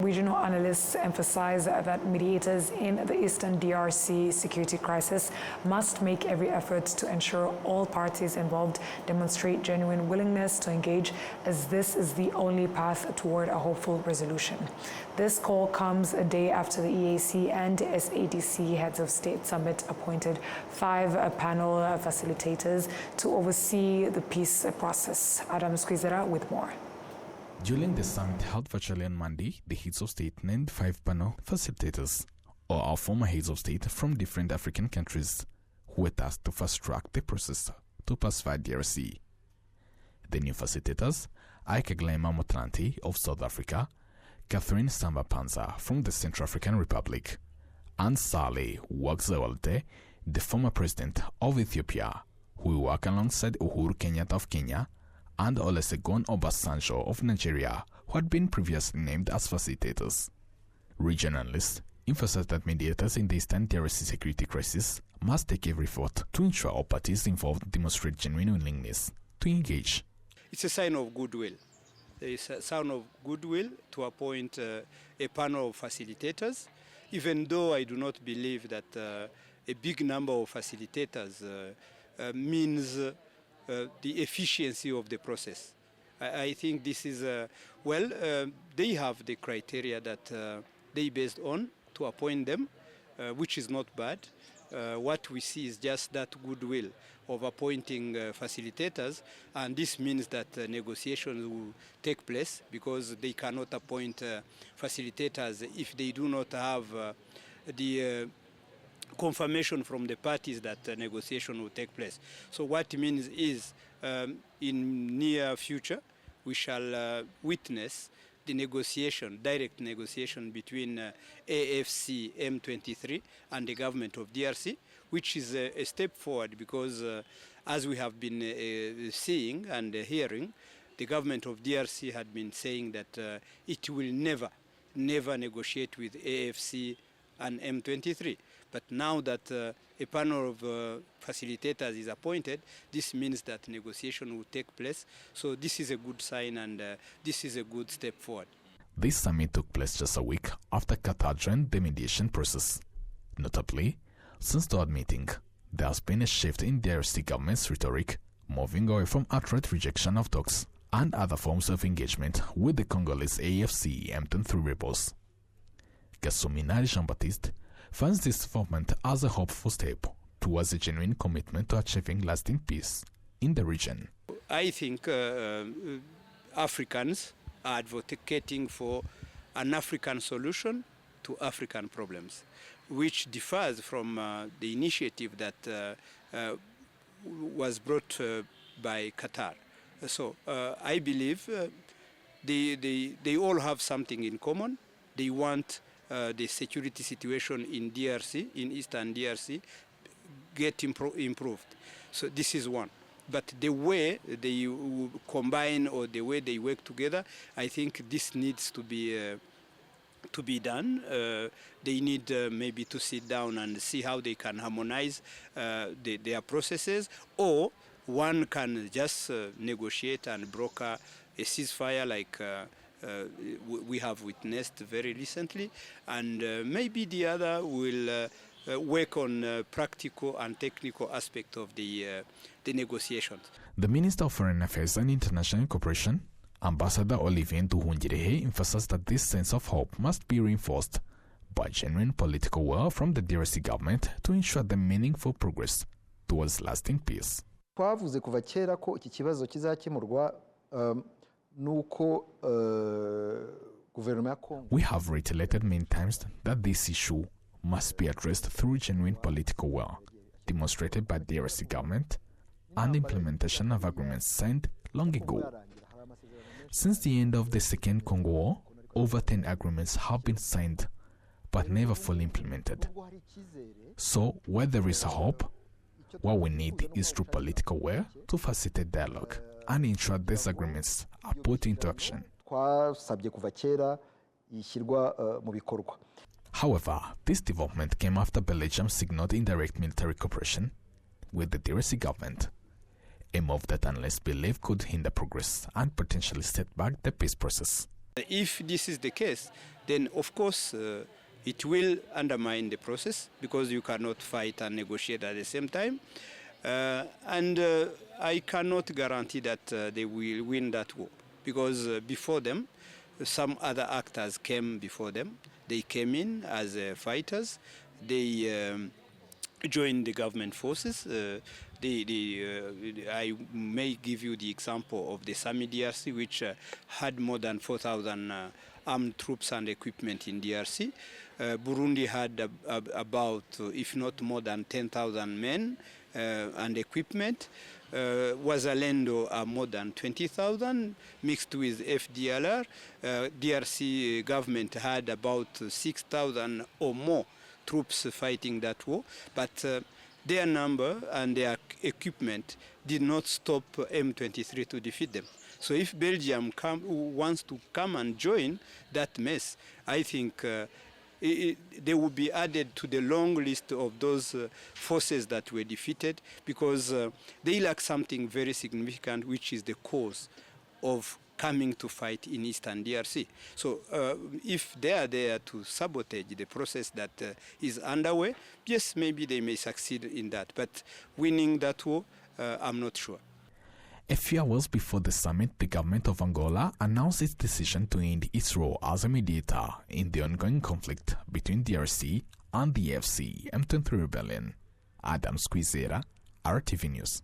regional analysts emphasize that mediators in the Eastern DRC security crisis must make every effort to ensure all parties involved demonstrate genuine willingness to engage, as this is the only path toward a hopeful resolution. This call comes a day after the EAC and SADC heads of state summit appointed 5 panel facilitators to oversee the peace process. Adam Squizera with more. During the summit held virtually on Monday, the heads of state named 5 panel facilitators, or our former heads of state from different African countries, who were tasked to fast-track the process to pacify DRC. The new facilitators are Kaglema Motranti of South Africa, Catherine Samba Panza from the Central African Republic, and Saleh Wagzawalte, the former president of Ethiopia, who will work alongside Uhuru Kenyatta of Kenya and Olusegun Obasanjo of Nigeria, who had been previously named as facilitators. Regionalists emphasize that mediators in the Eastern DRC security crisis must take every effort to ensure all parties involved demonstrate genuine willingness to engage. It's a sign of goodwill. There is a sign of goodwill to appoint a panel of facilitators, even though I do not believe that a big number of facilitators means the efficiency of the process. I think this is, they have the criteria that they based on to appoint them, which is not bad. What we see is just that goodwill of appointing facilitators, and this means that negotiations will take place, because they cannot appoint facilitators if they do not have the confirmation from the parties that negotiation will take place. So what it means is, in near future, we shall witness the negotiation, direct negotiation between AFC M23 and the government of DRC, which is a step forward, because as we have been seeing and hearing, the government of DRC had been saying that it will never negotiate with AFC and M23. But now that a panel of facilitators is appointed, this means that negotiation will take place. So this is a good sign, and this is a good step forward. This summit took place just a week after Qatar joined the mediation process. Notably, since the meeting, there has been a shift in the DRC government's rhetoric, moving away from outright rejection of talks and other forms of engagement with the Congolese AFC M23 rebels. Gasumina Jean-Baptiste finds this development as a hopeful step towards a genuine commitment to achieving lasting peace in the region. I think Africans are advocating for an African solution to African problems, which differs from the initiative that was brought by Qatar. So I believe they all have something in common. They want the security situation in DRC, in Eastern DRC, get improved. So this is one. But the way they combine, or the way they work together, I think this needs to be done. They need maybe to sit down and see how they can harmonize their processes, or one can just negotiate and broker a ceasefire like we have witnessed very recently, and maybe the other will work on practical and technical aspect of the negotiations. The Minister of Foreign Affairs and International Cooperation, Ambassador Olivier Nduhungirehe, emphasized that this sense of hope must be reinforced by genuine political will from the DRC government to ensure the meaningful progress towards lasting peace. Twavuze kuva kera ko iki kibazo kizakemurwa nuko guverinoma ya Congo. We have reiterated many times that this issue must be addressed through genuine political will, demonstrated by the DRC government and implementation of agreements signed long ago. Since the end of the Second Congo War, over 10 agreements have been signed, but never fully implemented. So, where there is hope, what we need is true political will to facilitate dialogue and ensure these agreements are put into action. However, this development came after Belgium signaled indirect military cooperation with the DRC government, a move that analysts believe could hinder progress and potentially set back the peace process. If this is the case, then of course it will undermine the process, because you cannot fight and negotiate at the same time. And I cannot guarantee that they will win that war, because before them, some other actors came before them. They came in as fighters. They joined the government forces. I may give you the example of the Sami DRC, which had more than 4,000 armed troops and equipment in DRC. Burundi had about, if not more than 10,000 men and equipment. Wazalendo are more than 20,000, mixed with FDLR. DRC government had about 6,000 or more troops fighting that war, but their number and their equipment did not stop M23 to defeat them. So if Belgium wants to come and join that mess, I think they will be added to the long list of those forces that were defeated, because they lack something very significant, which is the cause of coming to fight in Eastern DRC. So if they are there to sabotage the process that is underway, yes, maybe they may succeed in that. But winning that war, I'm not sure. A few hours before the summit, the government of Angola announced its decision to end its role as a mediator in the ongoing conflict between DRC and the AFC M23 rebellion. Adam Squizera, RTV News.